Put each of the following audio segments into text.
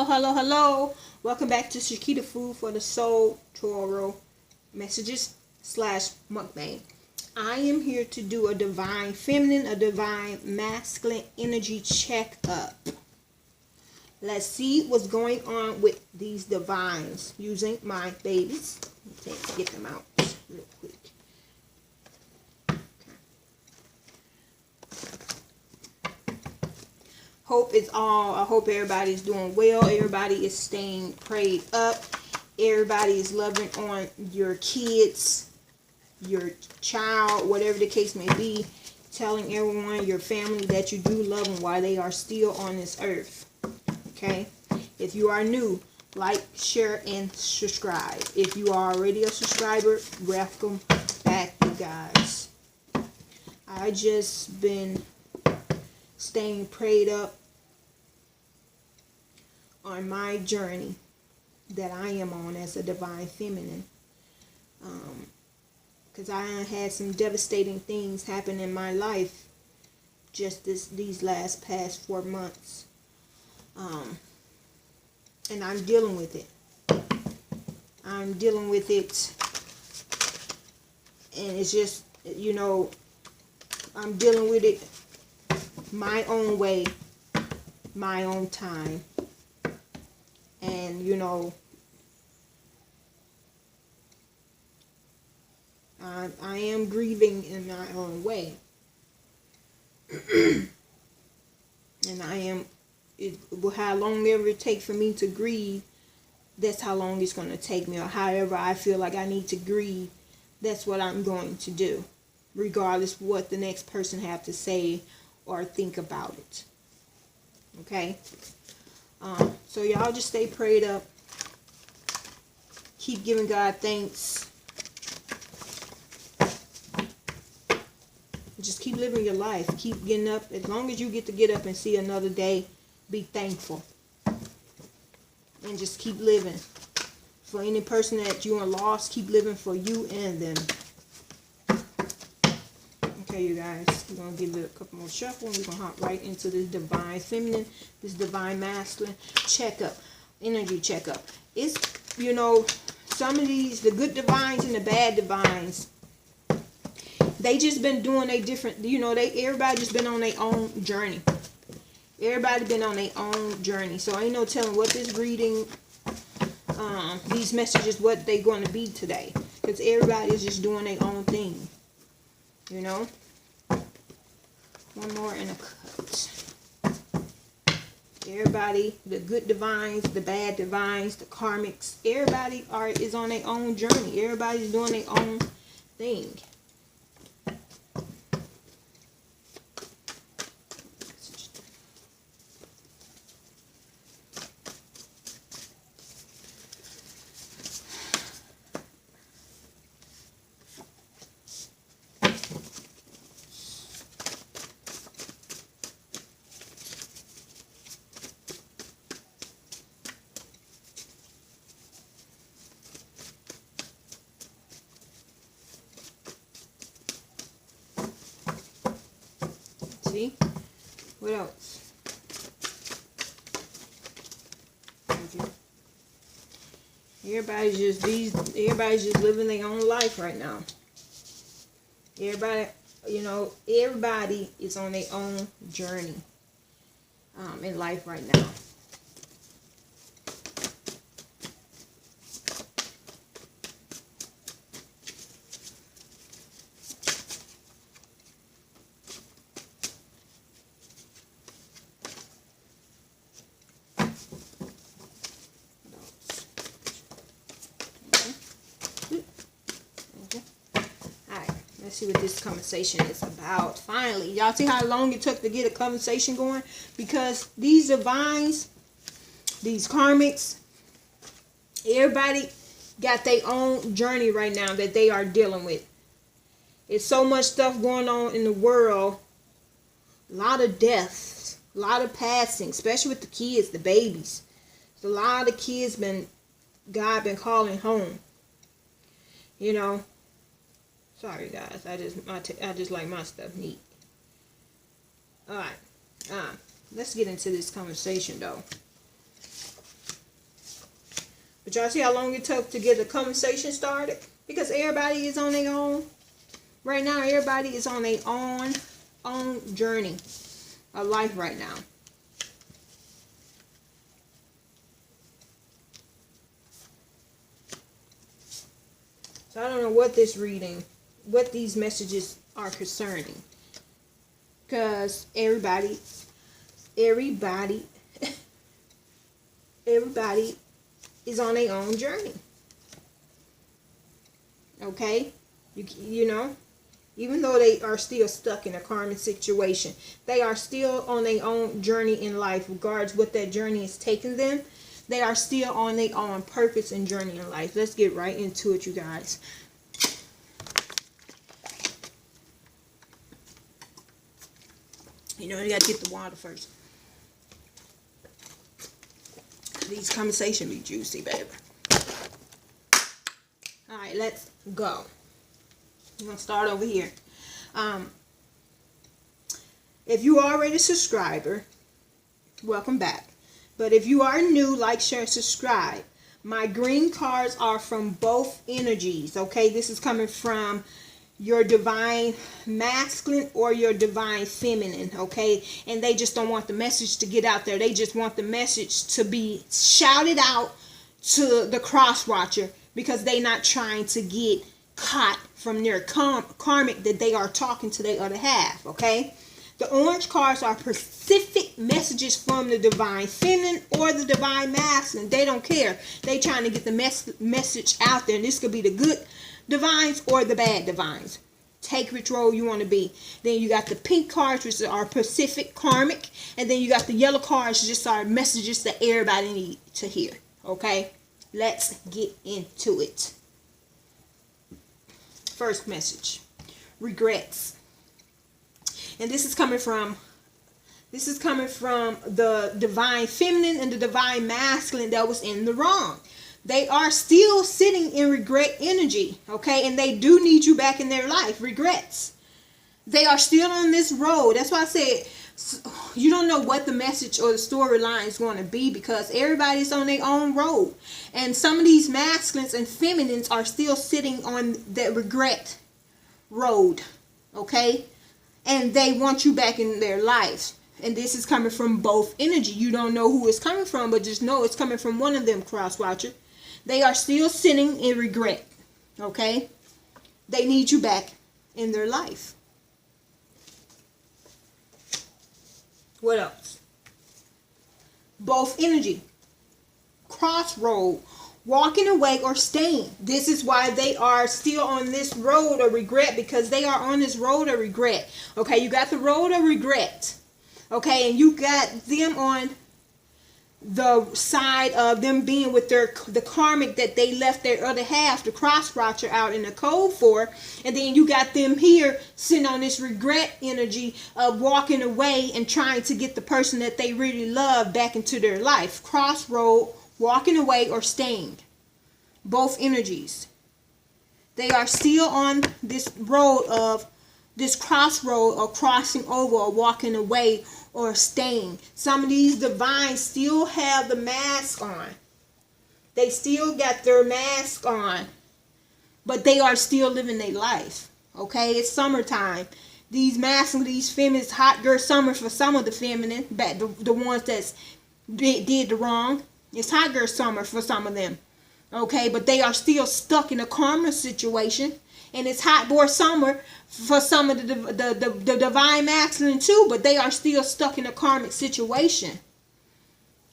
Hello. Welcome back to Shakita Food for the Soul Toro Messages / Mukbang. I am here to do a divine feminine, a divine masculine energy checkup. Let's see what's going on with these divines using my babies. Let's get them out real quick. I hope everybody's doing well. Everybody is staying prayed up. Everybody is loving on your kids, your child, whatever the case may be. Telling everyone, your family, that you do love them while they are still on this earth. Okay? If you are new, like, share, and subscribe. If you are already a subscriber, welcome back, you guys. I just been staying prayed up on my journey that I am on as a divine feminine, because I had some devastating things happen in my life just these past 4 months, and I'm dealing with it. And it's just, I'm dealing with it my own way, my own time. And, I am grieving in my own way. And how long ever it takes for me to grieve, that's how long it's going to take me. Or however I feel like I need to grieve, that's what I'm going to do. Regardless of what the next person have to say or think about it. Okay? So y'all just stay prayed up. Keep giving God thanks. Just keep living your life. Keep getting up. As long as you get to get up and see another day, be thankful. And just keep living. For any person that you are lost, keep living for you and them. Okay, you guys, we're going to give it a couple more shuffle, and we're going to hop right into this divine feminine, this divine masculine checkup, energy checkup. It's, some of these, the good divines and the bad divines, they just been doing a different, everybody just been on their own journey. Everybody been on their own journey. So ain't no telling what this reading, these messages, what they going to be today. Because everybody is just doing their own thing. One more and a cut. Everybody, the good divines, the bad divines, the karmics, everybody is on their own journey. Everybody's doing their own thing. See? What else? Everybody's just living their own life right now. Everybody, everybody is on their own journey in life right now. Let's see what this conversation is about. Finally, y'all see how long it took to get a conversation going? Because these divines, these karmics, everybody got their own journey right now that they are dealing with. It's so much stuff going on in the world. A lot of deaths, a lot of passing, especially with the kids, the babies. There's a lot of kids God been calling home. Sorry guys, I just like my stuff neat. Alright. Let's get into this conversation though. But y'all see how long it took to get the conversation started? Because everybody is on their own. Right now, everybody is on their own journey of life right now. So I don't know what this reading, what these messages are concerning. Because everybody is on their own journey. Okay? You know, even though they are still stuck in a karmic situation, they are still on their own journey in life, regardless what that journey is taking them. They are still on their own purpose and journey in life. Let's get right into it, you guys. You know, you gotta get the water first. These conversations be juicy, baby. Alright, let's go. I'm gonna start over here. If you are already a subscriber, welcome back. But if you are new, like, share, and subscribe. My green cards are from both energies, okay? This is coming from your divine masculine or your divine feminine, okay? And they just don't want the message to get out there. They just want the message to be shouted out to the cross watcher, because they not trying to get caught from their karmic that they are talking to their other half, okay? The orange cards are specific messages from the divine feminine or the divine masculine. They don't care. They trying to get the message out there. And this could be the good divines or the bad divines. Take which role you want to be. Then you got the pink cards, which are Pacific karmic. And then you got the yellow cards, just are messages that everybody need to hear. Okay? Let's get into it. First message. Regrets. And this is coming from the divine feminine and the divine masculine that was in the wrong. They are still sitting in regret energy, okay? And they do need you back in their life. Regrets. They are still on this road. That's why I said you don't know what the message or the storyline is going to be, because everybody's on their own road. And some of these masculines and feminines are still sitting on that regret road, okay? And they want you back in their life. And this is coming from both energy. You don't know who it's coming from, but just know it's coming from one of them, cross watcher. They are still sitting in regret. Okay? They need you back in their life. What else? Both energy. Crossroad. Walking away or staying. This is why they are still on this road of regret, because they are on this road of regret. Okay, you got the road of regret. Okay, and you got them on the side of them being with the karmic that they left their other half, the cross watcher, out in the cold for. And then you got them here sitting on this regret energy of walking away and trying to get the person that they really love back into their life. Crossroad. Walking away or staying. Both energies. They are still on this road of this crossroad, or crossing over, or walking away, or staying. Some of these divines still have the mask on. They still got their mask on. But they are still living their life. Okay? It's summertime. These masculine, these feminines, hot girl summer for some of the feminine, the ones that did the wrong. It's hot girl summer for some of them. Okay, but they are still stuck in a karma situation. And it's hot boy summer for some of the divine masculine too. But they are still stuck in a karmic situation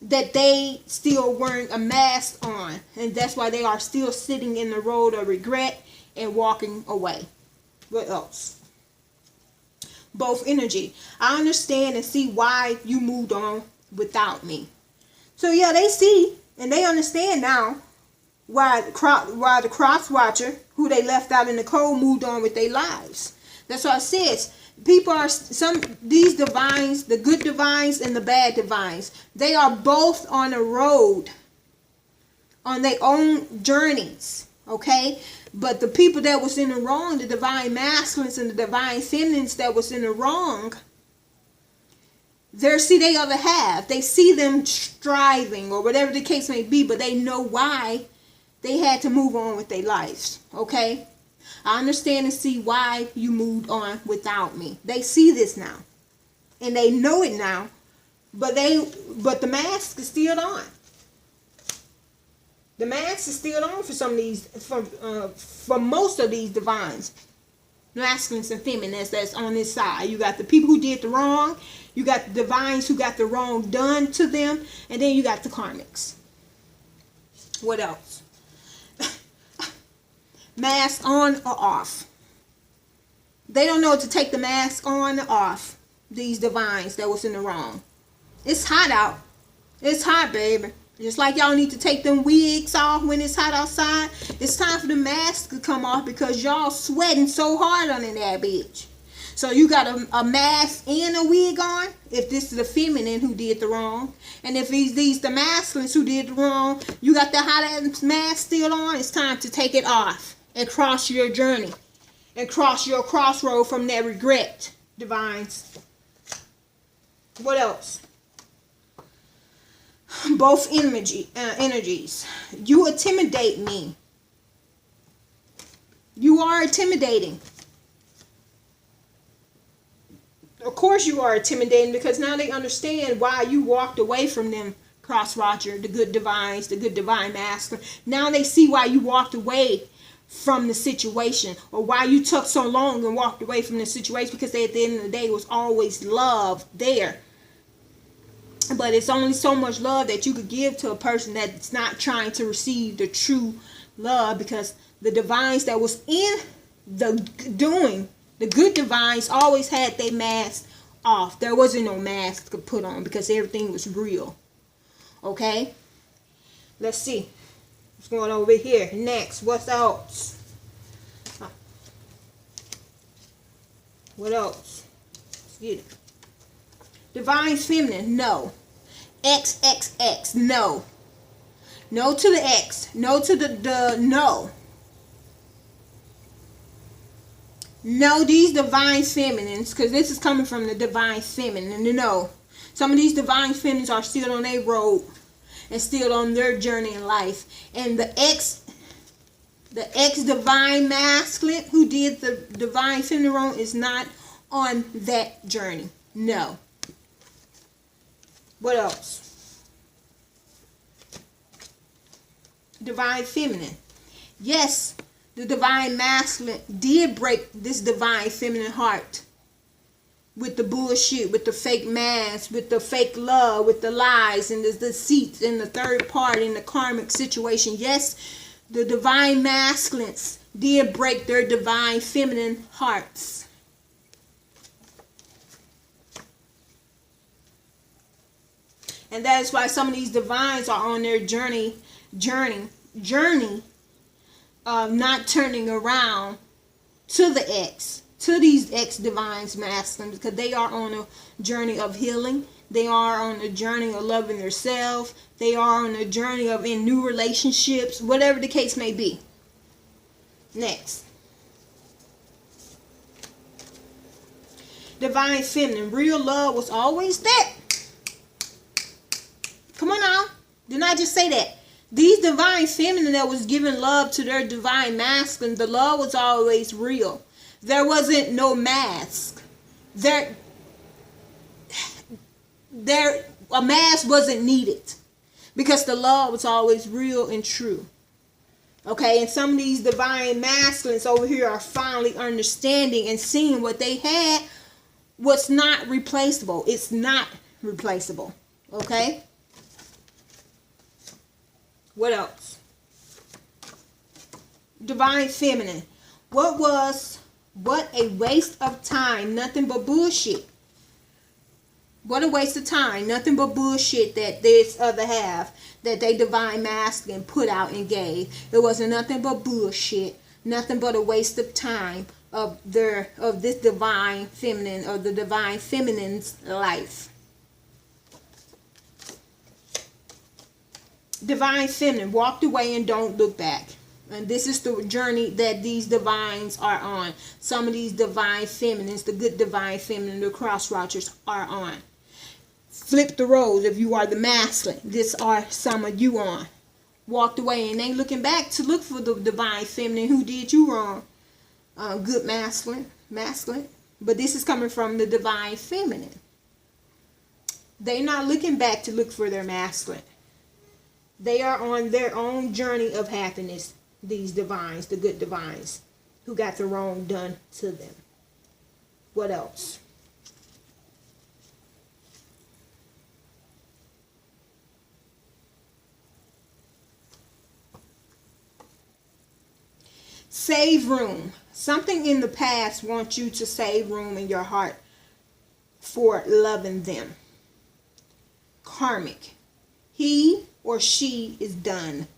that they still wearing a mask on. And that's why they are still sitting in the road of regret and walking away. What else? Both energy. I understand and see why you moved on without me. So yeah, they see and they understand now why the cross watcher, who they left out in the cold, moved on with their lives. That's what it says. People are these divines, the good divines and the bad divines. They are both on a road, on their own journeys. Okay, but the people that was in the wrong, the divine masculines and the divine feminines that was in the wrong, see they other half. They see them striving or whatever the case may be, but they know why they had to move on with their lives. Okay? I understand and see why you moved on without me. They see this now. And they know it now. But the mask is still on. The mask is still on for some of these, for most of these divines. Masculines and feminines that's on this side. You got the people who did the wrong. You got the divines who got the wrong done to them. And then you got the karmics. What else? Mask on or off. They don't know to take the mask on or off. These divines that was in the wrong. It's hot out. It's hot, baby. Just like y'all need to take them wigs off when it's hot outside. It's time for the mask to come off because y'all sweating so hard on that bitch. So you got a mask and a wig on. If this is the feminine who did the wrong. And if these the masculines who did the wrong. You got the hot ass mask still on. It's time to take it off. And cross your journey. And cross your crossroad from that regret. Divines. What else? Both energies. You intimidate me. You are intimidating. Of course you are intimidating because now they understand why you walked away from them, Cross Roger, the good divines, the good divine master. Now they see why you walked away from the situation or why you took so long and walked away from the situation because at the end of the day was always love there. But it's only so much love that you could give to a person that's not trying to receive the true love because the divines that was in the doing, the good divines always had their mask off. There wasn't no mask to put on because everything was real. Okay? Let's see. What's going on over here? Next. What's else? What else? Let's get it. Divine feminine, no. XXX, no. No to the X. No to the no. No, these divine feminines, because this is coming from the divine feminine, no. Some of these divine feminines are still on their road and still on their journey in life. And the ex divine masculine who did the divine feminine wrong is not on that journey. No. What else? Divine feminine. Yes, the divine masculine did break this divine feminine heart with the bullshit, with the fake mask, with the fake love, with the lies and the deceit and the third party in the karmic situation. Yes, the divine masculines did break their divine feminine hearts. And that is why some of these divines are on their journey of not turning around to the X, to these X divines masculines, because they are on a journey of healing. They are on a journey of loving themselves. They are on a journey of in new relationships, whatever the case may be. Next. Divine feminine. Real love was always there. Come on now. Didn't I just say that? These divine feminine that was giving love to their divine masculine, the love was always real. There wasn't no mask. A mask wasn't needed because the love was always real and true. Okay, and some of these divine masculines over here are finally understanding and seeing what they had was not replaceable. It's not replaceable. Okay? What else? Divine feminine. What a waste of time. Nothing but bullshit. What a waste of time. Nothing but bullshit that this other half, that they divine masculine put out and gave. It wasn't nothing but bullshit. Nothing but a waste of time of this divine feminine or the divine feminine's life. Divine feminine walked away and don't look back. And this is the journey that these divines are on. Some of these divine feminines, the good divine feminine, the cross watchers are on. Flip the roles. If you are the masculine, this are some of you on. Walked away and ain't looking back to look for the divine feminine who did you wrong. Good masculine. But this is coming from the divine feminine. They're not looking back to look for their masculine. They are on their own journey of happiness. These divines, the good divines, who got the wrong done to them. What else? Save room. Something in the past wants you to save room in your heart for loving them. Karmic. He or she is done.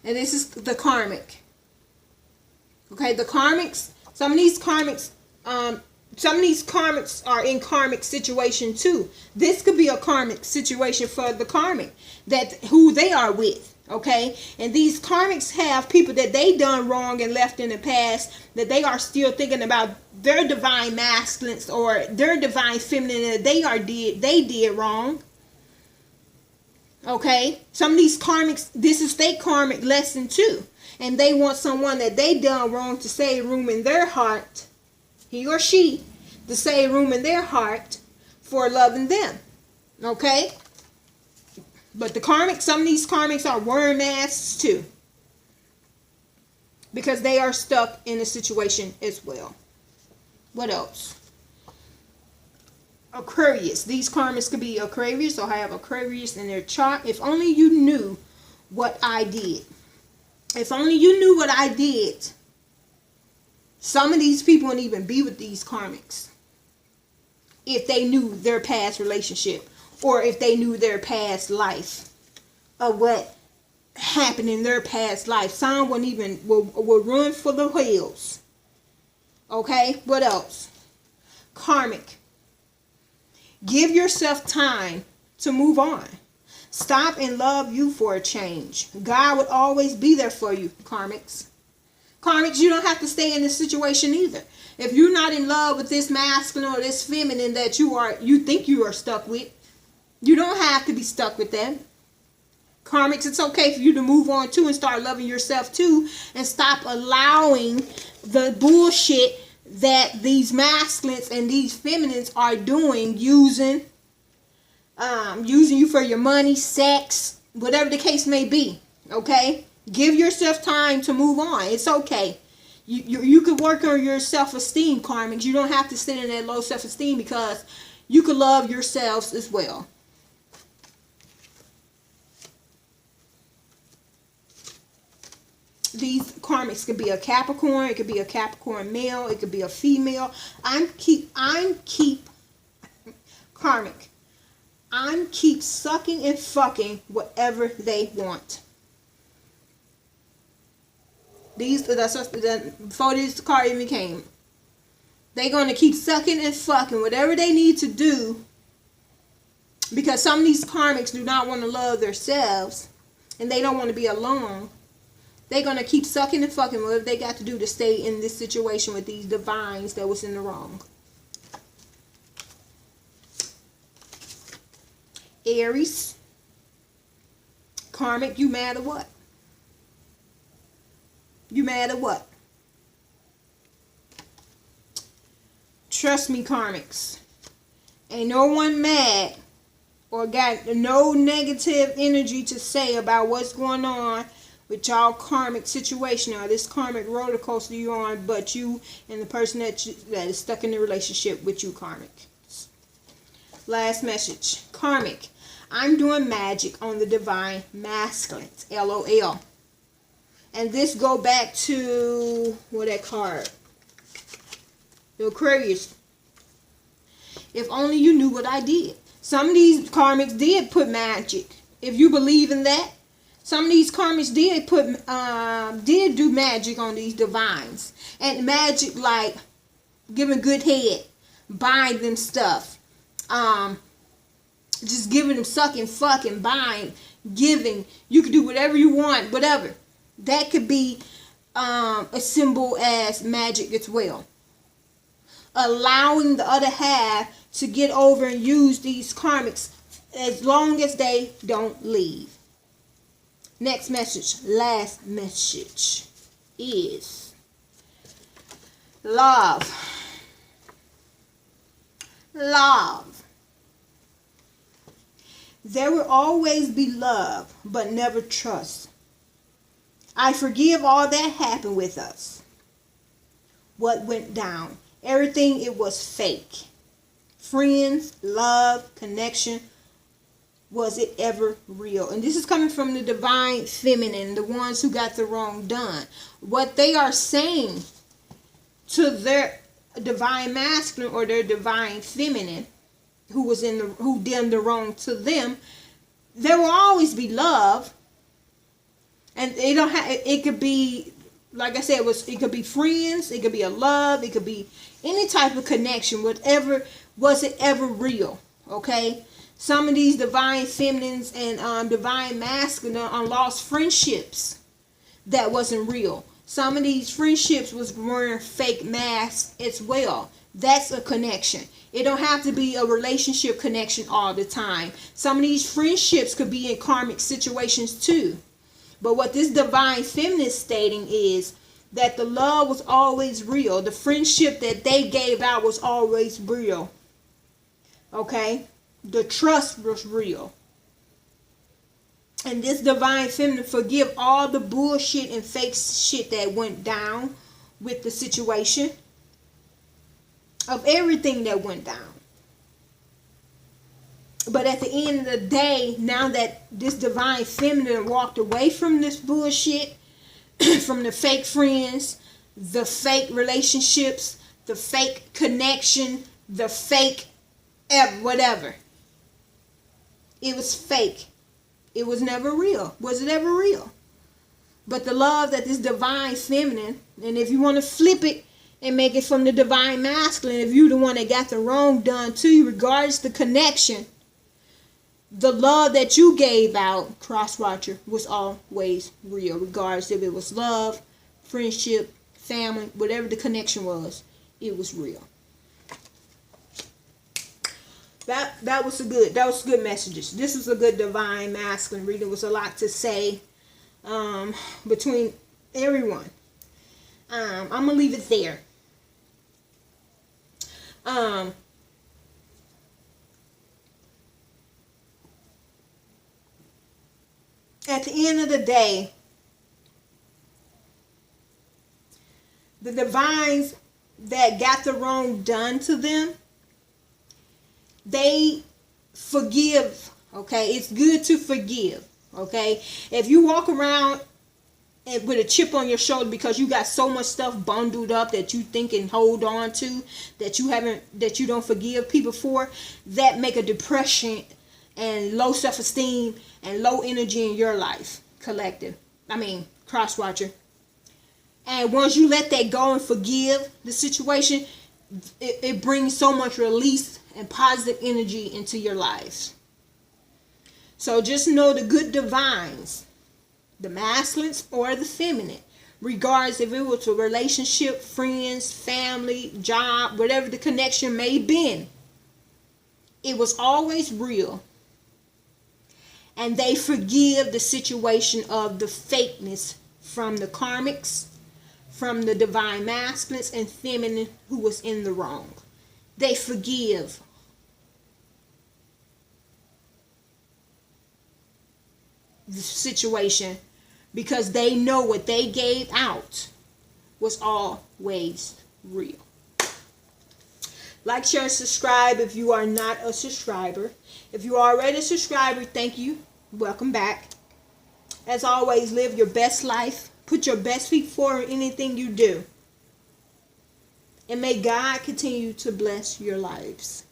And this is the karmic. Okay, the karmics, some of these karmics are in karmic situation too. This could be a karmic situation for the karmic, that who they are with. Okay, and these karmics have people that they done wrong and left in the past, that they are still thinking about their divine masculines or their divine feminine that they did wrong. Okay, some of these karmics, this is their karmic lesson too, and they want someone that they done wrong to save room in their heart, he or she, to save room in their heart for loving them. Okay, but the karmic, some of these karmics are wearing masks too, because they are stuck in a situation as well. What else? Aquarius. These karmics could be Aquarius or have Aquarius in their chart. If only you knew what I did. If only you knew what I did. Some of these people wouldn't even be with these karmics if they knew their past relationship, or if they knew their past life, of what happened in their past life. Some wouldn't even will run for the hills. Okay, what else? Karmic. Give yourself time to move on. Stop and love you for a change. God would always be there for you, karmics. Karmics, you don't have to stay in this situation either. If you're not in love with this masculine or this feminine that you think you are stuck with, you don't have to be stuck with them. Karmics, it's okay for you to move on too and start loving yourself too, and stop allowing the bullshit that these masculines and these feminines are doing, using you for your money, sex, whatever the case may be. Okay, give yourself time to move on. It's okay. You could work on your self-esteem, karmics. You don't have to sit in that low self-esteem, because you could love yourselves as well. These karmics could be a Capricorn. It could be a Capricorn male. It could be a female. I'm keep karmic. I'm keep sucking and fucking whatever they want. Before this card even came, they're gonna keep sucking and fucking whatever they need to do, because some of these karmics do not want to love themselves and they don't want to be alone. They're going to keep sucking and fucking whatever they got to do to stay in this situation with these divines that was in the wrong. Aries. Karmic, you mad at what? You mad at what? Trust me, karmics. Ain't no one mad or got no negative energy to say about what's going on with y'all karmic situation or this karmic roller coaster you're on, but you and the person that is stuck in the relationship with you, karmic. Last message. Karmic. I'm doing magic on the divine masculines. LOL. And this go back to, what that card? The Aquarius. If only you knew what I did. Some of these karmics did put magic. If you believe in that, some of these karmics did do magic on these divines. And magic like giving good head, buying them stuff, just giving them sucking, fucking, buying, giving. You can do whatever you want, whatever. That could be a symbol as magic as well. Allowing the other half to get over and use these karmics as long as they don't leave. Next message, last message is love. Love. There will always be love, but never trust. I forgive all that happened with us. What went down. Everything, it was fake. Friends, love, connection. Was it ever real? And this is coming from the divine feminine, the ones who got the wrong done. What they are saying to their divine masculine or their divine feminine, who did the wrong to them, there will always be love. And it could be, like I said, it could be friends, it could be a love, it could be any type of connection, whatever. Was it ever real? Okay? Some of these divine feminines and divine masculine lost friendships that wasn't real. Some of these friendships was wearing fake masks as well. That's a connection. It don't have to be a relationship connection all the time. Some of these friendships could be in karmic situations too. But what this divine feminine is stating is that the love was always real. The friendship that they gave out was always real. Okay? The trust was real. And this divine feminine forgive all the bullshit and fake shit that went down with the situation. Of everything that went down. But at the end of the day, now that this divine feminine walked away from this bullshit, from the fake friends, the fake relationships, the fake connection, the fake whatever. It was fake. It was never real. Was it ever real? But the love that this divine feminine, and if you want to flip it and make it from the divine masculine, if you're the one that got the wrong done to you, regardless the connection, the love that you gave out, cross-watcher, was always real. Regardless if it was love, friendship, family, whatever the connection was, it was real. That was good messages. This was a good divine masculine reading. It was a lot to say between everyone. I'm gonna leave it there. At the end of the day, the divines that got the wrong done to them, they forgive. Okay, it's good to forgive. Okay, if you walk around with a chip on your shoulder because you got so much stuff bundled up that you think and hold on to, that you don't forgive people for, that make a depression and low self-esteem and low energy in your life, cross-watcher. And once you let that go and forgive the situation, it brings so much release and positive energy into your lives. So just know the good divines, the masculines or the feminine, regardless if it was a relationship, friends, family, job, whatever the connection may have been, it was always real. And they forgive the situation of the fakeness from the karmics, from the divine masculines and feminine who was in the wrong. They forgive. The situation because they know what they gave out was always real. Like, share, subscribe if you are not a subscriber. If you are already a subscriber, thank you. Welcome back. As always, live your best life. Put your best feet forward in anything you do. And may God continue to bless your lives.